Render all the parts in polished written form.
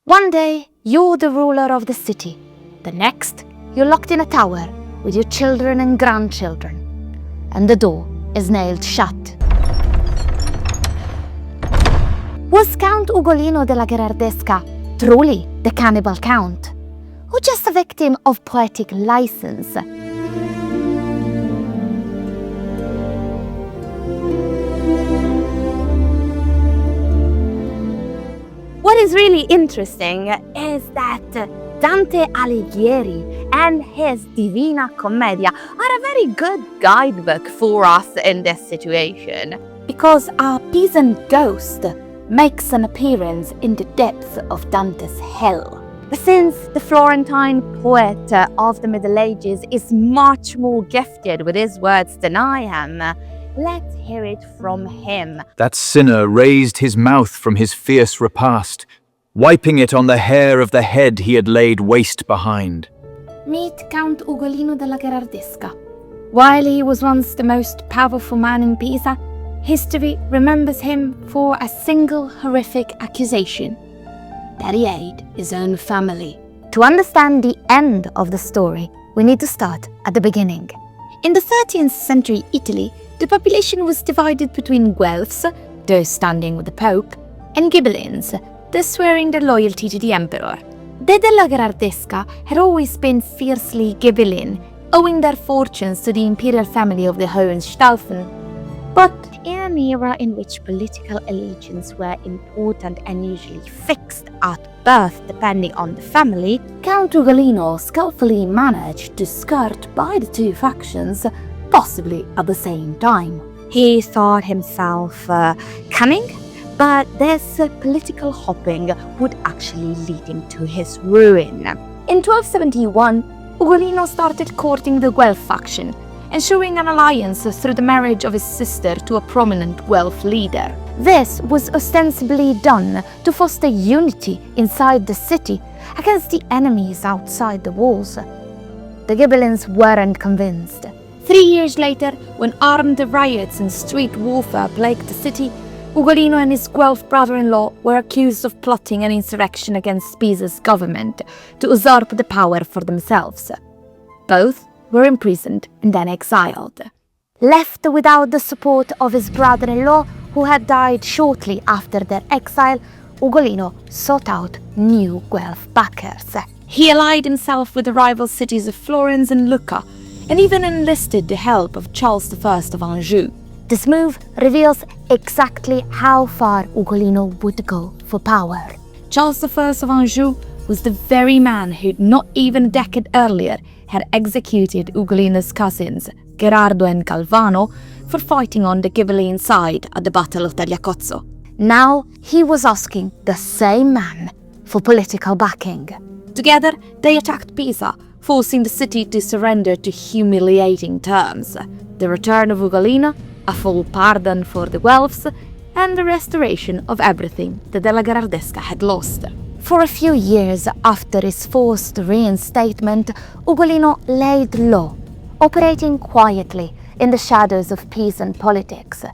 One day, you're the ruler of the city. The next, you're locked in a tower with your children and grandchildren. And the door is nailed shut. Was Count Ugolino della Gherardesca truly the Cannibal Count? Or just a victim of poetic license? What is really interesting is that Dante Alighieri and his Divina Commedia are a very good guidebook for us in this situation, because our Pisan ghost makes an appearance in the depths of Dante's hell. Since the Florentine poet of the Middle Ages is much more gifted with his words than I am, let's hear it from him. That sinner raised his mouth from his fierce repast, wiping it on the hair of the head he had laid waste behind. Meet Count Ugolino della Gherardesca. While he was once the most powerful man in Pisa, history remembers him for a single horrific accusation: that he ate his own family. To understand the end of the story, we need to start at the beginning. In the 13th century Italy, the population was divided between Guelphs, those standing with the Pope, and Ghibellines, those swearing their loyalty to the Emperor. The della Gherardesca had always been fiercely Ghibelline, owing their fortunes to the imperial family of the Hohenstaufen. But in an era in which political allegiance were important and usually fixed at birth depending on the family, Count Ugolino skillfully managed to skirt by the two factions, possibly at the same time. He thought himself cunning, but this political hopping would actually lead him to his ruin. In 1271, Ugolino started courting the Guelph faction, ensuring an alliance through the marriage of his sister to a prominent Guelph leader. This was ostensibly done to foster unity inside the city against the enemies outside the walls. The Ghibellines weren't convinced. 3 years later, when armed riots and street warfare plagued the city, Ugolino and his Guelph brother-in-law were accused of plotting an insurrection against Pisa's government to usurp the power for themselves. Both were imprisoned and then exiled. Left without the support of his brother-in-law, who had died shortly after their exile, Ugolino sought out new Guelph backers. He allied himself with the rival cities of Florence and Lucca, and even enlisted the help of Charles I of Anjou. This move reveals exactly how far Ugolino would go for power. Charles I of Anjou was the very man who, not even a decade earlier, had executed Ugolino's cousins, Gerardo and Galvano, for fighting on the Ghibelline side at the Battle of Tagliacozzo. Now he was asking the same man for political backing. Together, they attacked Pisa, forcing the city to surrender to humiliating terms: the return of Ugolino, a full pardon for the Guelphs, and the restoration of everything the della Gherardesca had lost. For a few years after his forced reinstatement, Ugolino laid low, operating quietly in the shadows of Pisan politics.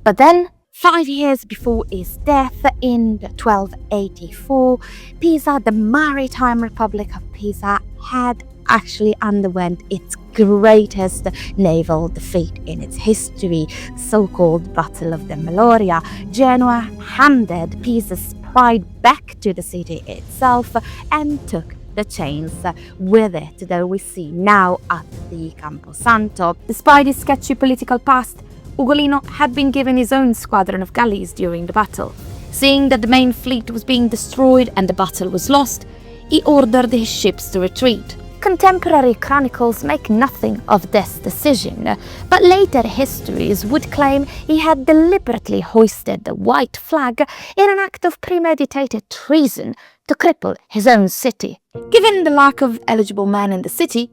But then, 5 years before his death in 1284, Pisa, the maritime republic of Pisa, had actually underwent its greatest naval defeat in its history, so-called Battle of Meloria. Genoa handed Pisa's pride back to the city itself and took the chains with it that we see now at the Campo Santo. Despite his sketchy political past, Ugolino had been given his own squadron of galleys during the battle. Seeing that the main fleet was being destroyed and the battle was lost, he ordered his ships to retreat. Contemporary chronicles make nothing of this decision, but later histories would claim he had deliberately hoisted the white flag in an act of premeditated treason to cripple his own city. Given the lack of eligible men in the city,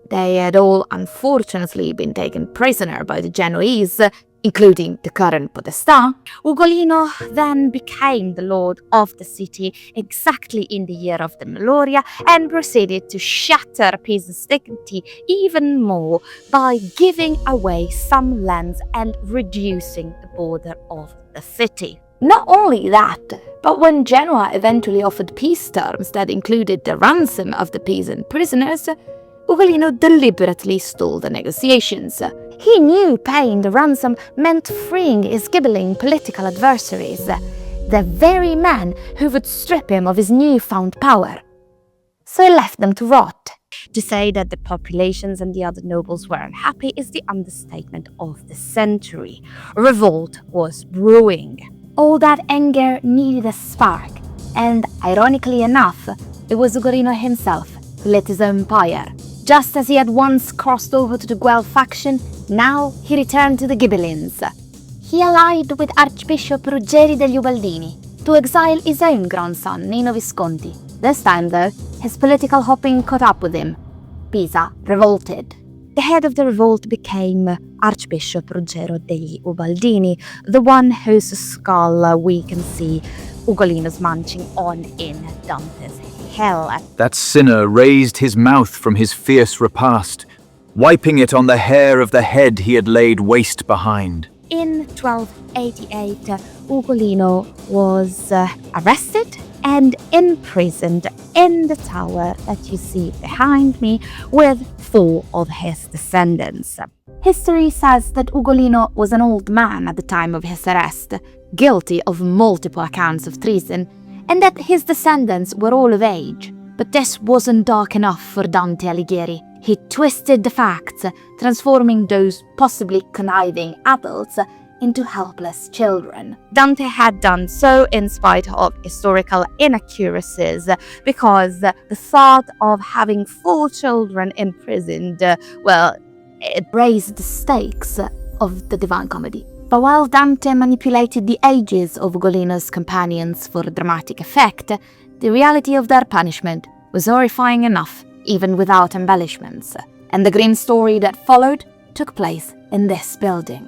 they had all unfortunately been taken prisoner by the Genoese, including the current podestà. Ugolino then became the lord of the city exactly in the year of the Meloria and proceeded to shatter Pisa's dignity even more by giving away some lands and reducing the border of the city. Not only that, but when Genoa eventually offered peace terms that included the ransom of the Pisan prisoners, Ugolino deliberately stalled the negotiations. He knew paying the ransom meant freeing his Ghibelline political adversaries, the very men who would strip him of his newfound power. So he left them to rot. To say that the populations and the other nobles were unhappy is the understatement of the century. Revolt was brewing. All that anger needed a spark, and ironically enough, it was Ugolino himself who lit his own fire. Just as he had once crossed over to the Guelph faction, now he returned to the Ghibellines. He allied with Archbishop Ruggieri degli Ubaldini to exile his own grandson, Nino Visconti. This time, though, his political hopping caught up with him. Pisa revolted. The head of the revolt became Archbishop Ruggiero degli Ubaldini, the one whose skull we can see Ugolino's munching on in Dante's Hell. That sinner raised his mouth from his fierce repast, wiping it on the hair of the head he had laid waste behind. In 1288, Ugolino was arrested and imprisoned in the tower that you see behind me with 4 of his descendants. History says that Ugolino was an old man at the time of his arrest, guilty of multiple accounts of treason, and that his descendants were all of age. But this wasn't dark enough for Dante Alighieri. He twisted the facts, transforming those possibly conniving adults into helpless children. Dante had done so in spite of historical inaccuracies, because the thought of having 4 children imprisoned, it raised the stakes of the Divine Comedy. But while Dante manipulated the ages of Ugolino's companions for dramatic effect, the reality of their punishment was horrifying enough, even without embellishments. And the grim story that followed took place in this building.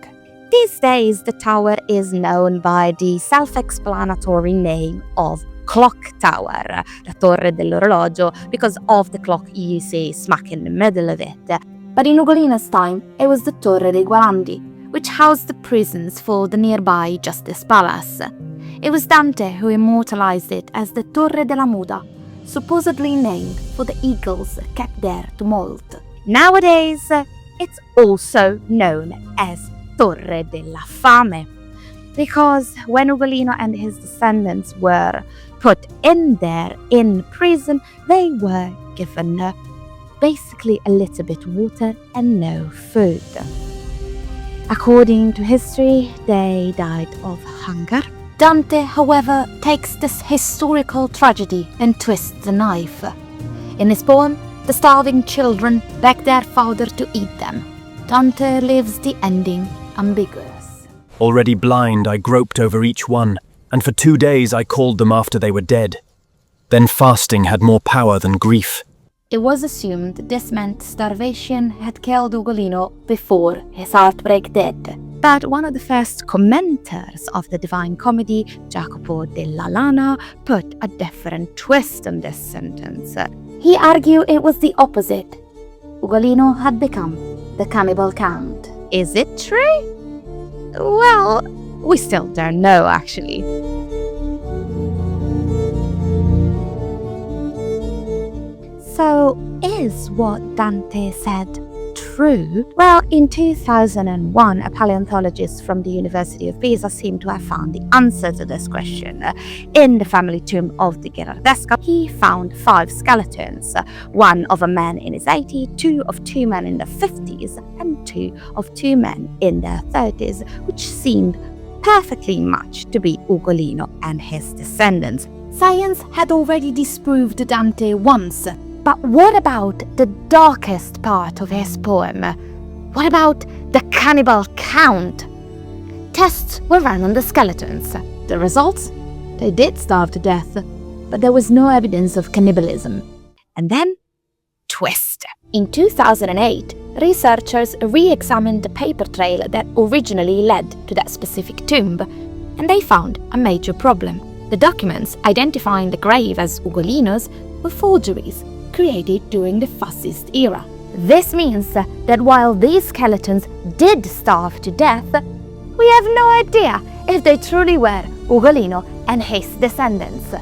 These days, the tower is known by the self-explanatory name of Clock Tower, the Torre dell'Orologio, because of the clock you see smack in the middle of it. But in Ugolino's time, it was the Torre dei Guarandi, which housed the prisons for the nearby Justice Palace. It was Dante who immortalized it as the Torre della Muda, supposedly named for the eagles kept there to molt. Nowadays, it's also known as Torre della Fame, because when Ugolino and his descendants were put in there in prison, they were given basically a little bit water and no food. According to history, they died of hunger. Dante, however, takes this historical tragedy and twists the knife. In his poem, the starving children beg their father to eat them. Dante leaves the ending ambiguous. Already blind, I groped over each one, and for 2 days I called them after they were dead. Then fasting had more power than grief. It was assumed this meant starvation had killed Ugolino before his heartbreak did. But one of the first commenters of the Divine Comedy, Jacopo della Lana, put a different twist on this sentence. He argued it was the opposite. Ugolino had become the Cannibal Count. Is it true? Well, we still don't know, actually. So, is what Dante said true? Well, in 2001, a paleontologist from the University of Pisa seemed to have found the answer to this question. In the family tomb of the Gherardesca, he found 5 skeletons, 1 of a man in his 80s, 2 of 2 men in their 50s, and 2 of 2 men in their 30s, which seemed perfectly matched to be Ugolino and his descendants. Science had already disproved Dante once. But what about the darkest part of his poem? What about the Cannibal Count? Tests were run on the skeletons. The results? They did starve to death, but there was no evidence of cannibalism. And then, twist. In 2008, researchers re-examined the paper trail that originally led to that specific tomb, and they found a major problem. The documents identifying the grave as Ugolino's were forgeries created during the fascist-era. This means that while these skeletons did starve to death, We have no idea if they truly were Ugolino and his descendants.